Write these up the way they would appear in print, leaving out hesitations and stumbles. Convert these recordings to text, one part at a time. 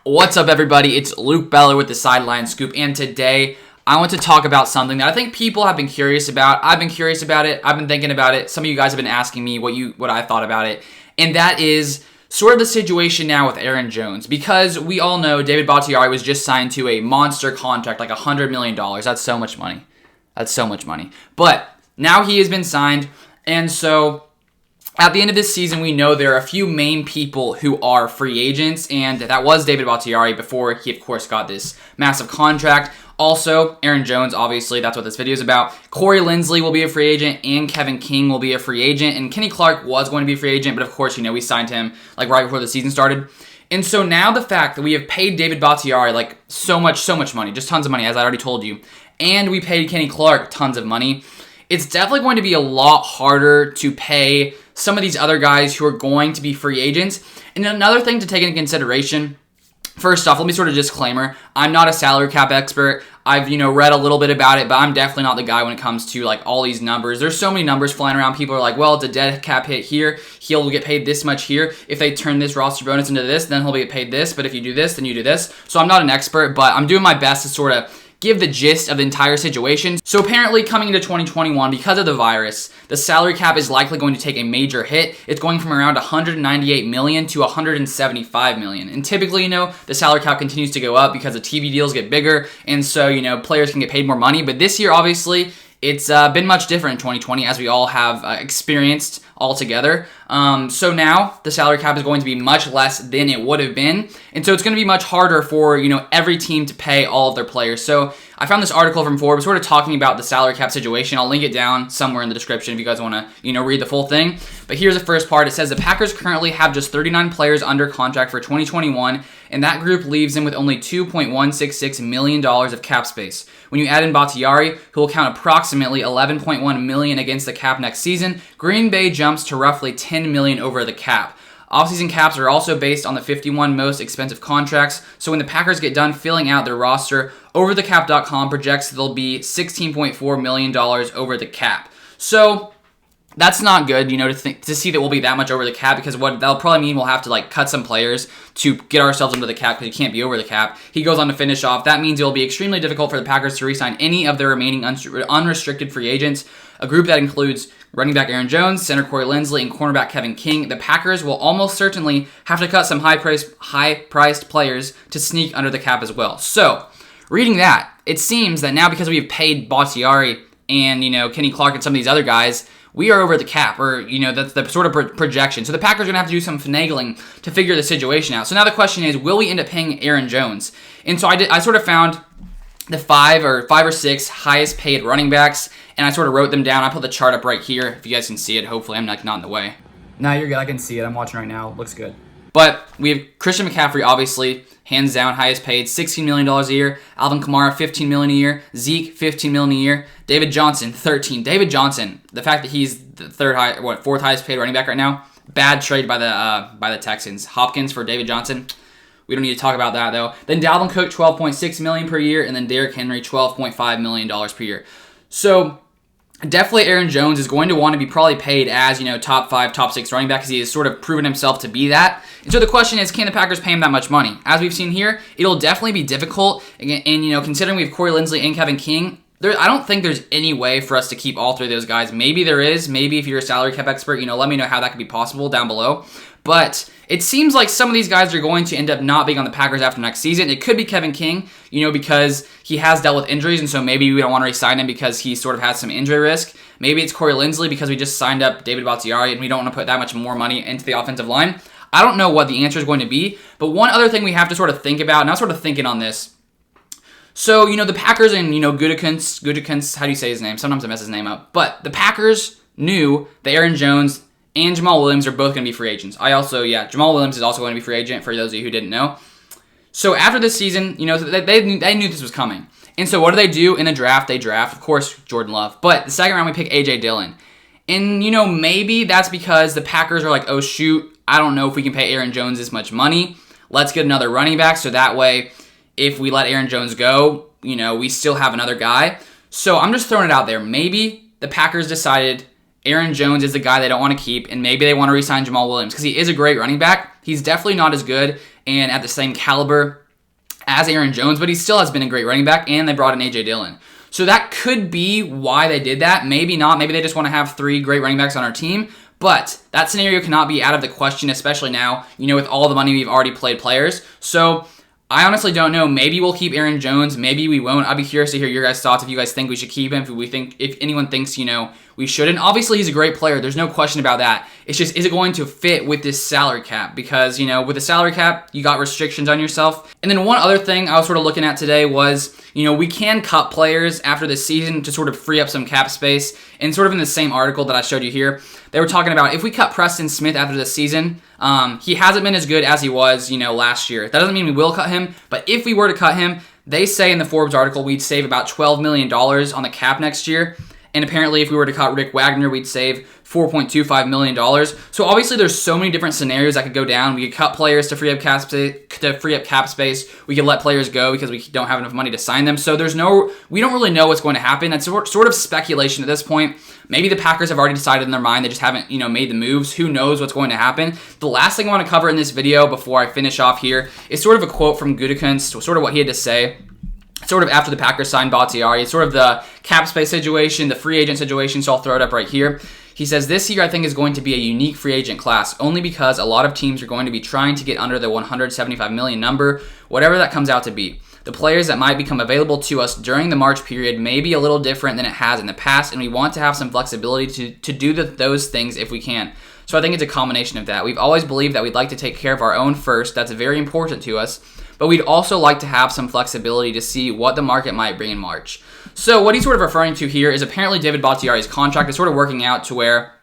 What's up, everybody? It's Luke Beller with the Sideline Scoop, and today I want to talk about something that I think people have been curious about. I've been curious about it. I've been thinking about it. Some of you guys have been asking me what I thought about it, and that is sort of the situation now with Aaron Jones, because we all know David Bakhtiari was just signed to a monster contract, like $100 million. That's so much money. But now he has been signed, and so at the end of this season, we know there are a few main people who are free agents, and that was David Bakhtiari before he, of course, got this massive contract. Also, Aaron Jones, obviously, that's what this video is about. Corey Linsley will be a free agent, and Kevin King will be a free agent, and Kenny Clark was going to be a free agent, but of course, we signed him like right before the season started. And so now the fact that we have paid David Bakhtiari like so much money, just tons of money, as I already told you, and we paid Kenny Clark tons of money, it's definitely going to be a lot harder to pay some of these other guys who are going to be free agents. And another thing to take into consideration, first off, let me sort of disclaimer, I'm not a salary cap expert. I've, read a little bit about it, but I'm definitely not the guy when it comes to like all these numbers. There's so many numbers flying around. People are like, well, it's a dead cap hit here. He'll get paid this much here. If they turn this roster bonus into this, then he'll get paid this. But if you do this, then you do this. So I'm not an expert, but I'm doing my best to sort of give the gist of the entire situation. So apparently coming into 2021, because of the virus, the salary cap is likely going to take a major hit. It's going from around $198 million to $175 million. And typically, the salary cap continues to go up because the TV deals get bigger, and so, players can get paid more money. But this year, obviously, it's been much different in 2020, as we all have experienced all together. So now the salary cap is going to be much less than it would have been. And so it's going to be much harder for, every team to pay all of their players. So I found this article from Forbes sort of talking about the salary cap situation. I'll link it down somewhere in the description if you guys want to, read the full thing. But here's the first part. It says the Packers currently have just 39 players under contract for 2021, and that group leaves them with only $2.166 million of cap space. When you add in Bakhtiari, who will count approximately $11.1 million against the cap next season, Green Bay jumps to roughly $10 million over the cap. Offseason caps are also based on the 51 most expensive contracts, so when the Packers get done filling out their roster, OverTheCap.com projects they'll be $16.4 million over the cap. So that's not good, to see that we'll be that much over the cap, because what that'll probably mean we'll have to cut some players to get ourselves under the cap, because you can't be over the cap. He goes on to finish off. That means it will be extremely difficult for the Packers to re-sign any of their remaining unrestricted free agents, a group that includes running back Aaron Jones, center Corey Linsley, and cornerback Kevin King. The Packers will almost certainly have to cut some high-priced players to sneak under the cap as well. So, reading that, it seems that now because we have paid Bakhtiari and, Kenny Clark and some of these other guys, we are over the cap, or, that's the sort of projection. So the Packers are going to have to do some finagling to figure the situation out. So now the question is, will we end up paying Aaron Jones? And so I sort of found the five or six highest paid running backs, and I sort of wrote them down. I put the chart up right here, if you guys can see it. Hopefully I'm not in the way. No, you're good. I can see it. I'm watching right now. It looks good. But we have Christian McCaffrey, obviously, hands down, highest paid, $16 million a year. Alvin Kamara, $15 million a year. Zeke, $15 million a year. David Johnson, $13 million. David Johnson, the fact that he's the fourth highest paid running back right now, bad trade by the Texans. Hopkins for David Johnson. We don't need to talk about that, though. Then Dalvin Cook, $12.6 million per year, and then Derrick Henry, $12.5 million per year. So definitely Aaron Jones is going to want to be probably paid as, top 5, top 6 running back, because he has sort of proven himself to be that. And so the question is, can the Packers pay him that much money? As we've seen here, it'll definitely be difficult. And considering we have Corey Linsley and Kevin King, I don't think there's any way for us to keep all three of those guys. Maybe there is. Maybe if you're a salary cap expert, let me know how that could be possible down below. But it seems like some of these guys are going to end up not being on the Packers after next season. It could be Kevin King, because he has dealt with injuries, and so maybe we don't want to re-sign him because he sort of has some injury risk. Maybe it's Corey Linsley because we just signed up David Bakhtiari and we don't want to put that much more money into the offensive line. I don't know what the answer is going to be, but one other thing we have to sort of think about, and I was sort of thinking on this. So, the Packers and, Gutekunst, how do you say his name? Sometimes I mess his name up. But the Packers knew that Aaron Jones and Jamal Williams are both going to be free agents. Jamal Williams is also going to be free agent, for those of you who didn't know. So after this season, they knew this was coming. And so what do? In the draft, they draft, of course, Jordan Love. But the second round, we pick A.J. Dillon. And, maybe that's because the Packers are like, oh, shoot, I don't know if we can pay Aaron Jones this much money. Let's get another running back, so that way, if we let Aaron Jones go, we still have another guy. So I'm just throwing it out there. Maybe the Packers decided Aaron Jones is the guy they don't want to keep, and maybe they want to re-sign Jamal Williams because he is a great running back. He's definitely not as good and at the same caliber as Aaron Jones, but he still has been a great running back, and they brought in A.J. Dillon. So that could be why they did that. Maybe not. Maybe they just want to have 3 great running backs on our team. But that scenario cannot be out of the question, especially now, with all the money we've already played players. So I honestly don't know. Maybe we'll keep Aaron Jones. Maybe we won't. I'd be curious to hear your guys' thoughts if you guys think we should keep him, if anyone thinks, we shouldn't. Obviously, he's a great player. There's no question about that. It's just, is it going to fit with this salary cap? Because, with the salary cap, you got restrictions on yourself. And then one other thing I was sort of looking at today was, we can cut players after the season to sort of free up some cap space. And sort of in the same article that I showed you here, they were talking about if we cut Preston Smith after the season, he hasn't been as good as he was, last year. That doesn't mean we will cut him, but if we were to cut him, they say in the Forbes article we'd save about $12 million on the cap next year. And apparently if we were to cut Rick Wagner, we'd save $4.25 million. So obviously there's so many different scenarios that could go down. We could cut players to free up cap space. We could let players go because we don't have enough money to sign them. So we don't really know what's going to happen. That's sort of speculation at this point. Maybe the Packers have already decided in their mind. They just haven't, made the moves. Who knows what's going to happen? The last thing I want to cover in this video before I finish off here is sort of a quote from Gutekunst, sort of what he had to say. Sort of after the Packers signed Bakhtiari, it's sort of the cap space situation, the free agent situation, so I'll throw it up right here. He says, this year I think is going to be a unique free agent class, only because a lot of teams are going to be trying to get under the $175 million number, whatever that comes out to be. The players that might become available to us during the March period may be a little different than it has in the past, and we want to have some flexibility to do those things if we can. So I think it's a combination of that. We've always believed that we'd like to take care of our own first. That's very important to us. But we'd also like to have some flexibility to see what the market might bring in March. So what he's sort of referring to here is apparently David Bakhtiari's contract is sort of working out to where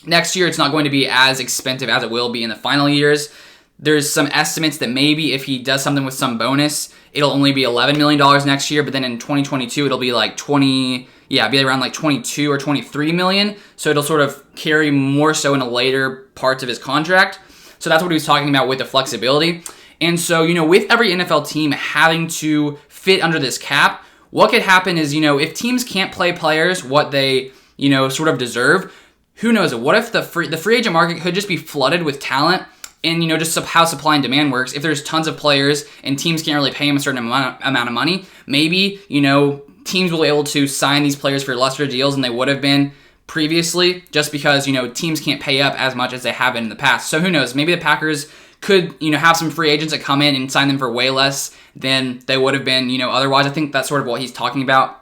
next year it's not going to be as expensive as it will be in the final years. There's some estimates that maybe if he does something with some bonus, it'll only be $11 million next year, but then in 2022 it'll be like be around like 22 or 23 million. So it'll sort of carry more so in the later parts of his contract. So that's what he was talking about with the flexibility. And so, with every NFL team having to fit under this cap, what could happen is, if teams can't play players what they, sort of deserve, who knows? What if the free agent market could just be flooded with talent and, just how supply and demand works? If there's tons of players and teams can't really pay them a certain amount of money, maybe, teams will be able to sign these players for lesser deals than they would have been previously just because, teams can't pay up as much as they have in the past. So who knows? Maybe the Packers could, have some free agents that come in and sign them for way less than they would have been, otherwise. I think that's sort of what he's talking about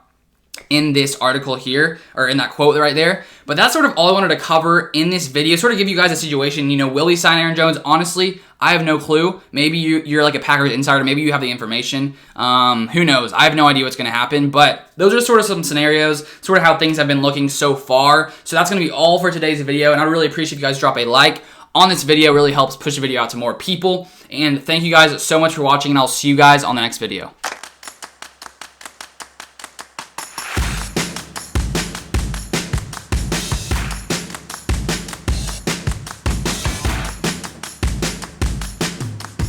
in this article here, or in that quote right there. But that's sort of all I wanted to cover in this video, sort of give you guys a situation, will he sign Aaron Jones? Honestly, I have no clue. Maybe you're like a Packers insider, maybe you have the information. Who knows? I have no idea what's going to happen, but those are sort of some scenarios, sort of how things have been looking so far. So that's going to be all for today's video, and I'd really appreciate if you guys drop a like on this video. It really helps push the video out to more people. And thank you guys so much for watching, and I'll see you guys on the next video.